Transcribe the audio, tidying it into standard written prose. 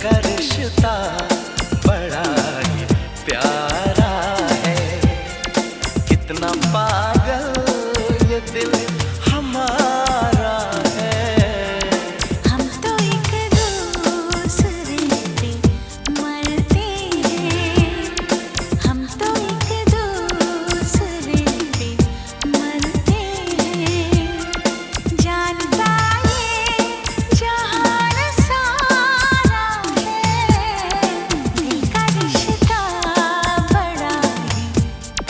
का रिश्ता बड़ा ही प्यारा है। कितना पागल ये दिल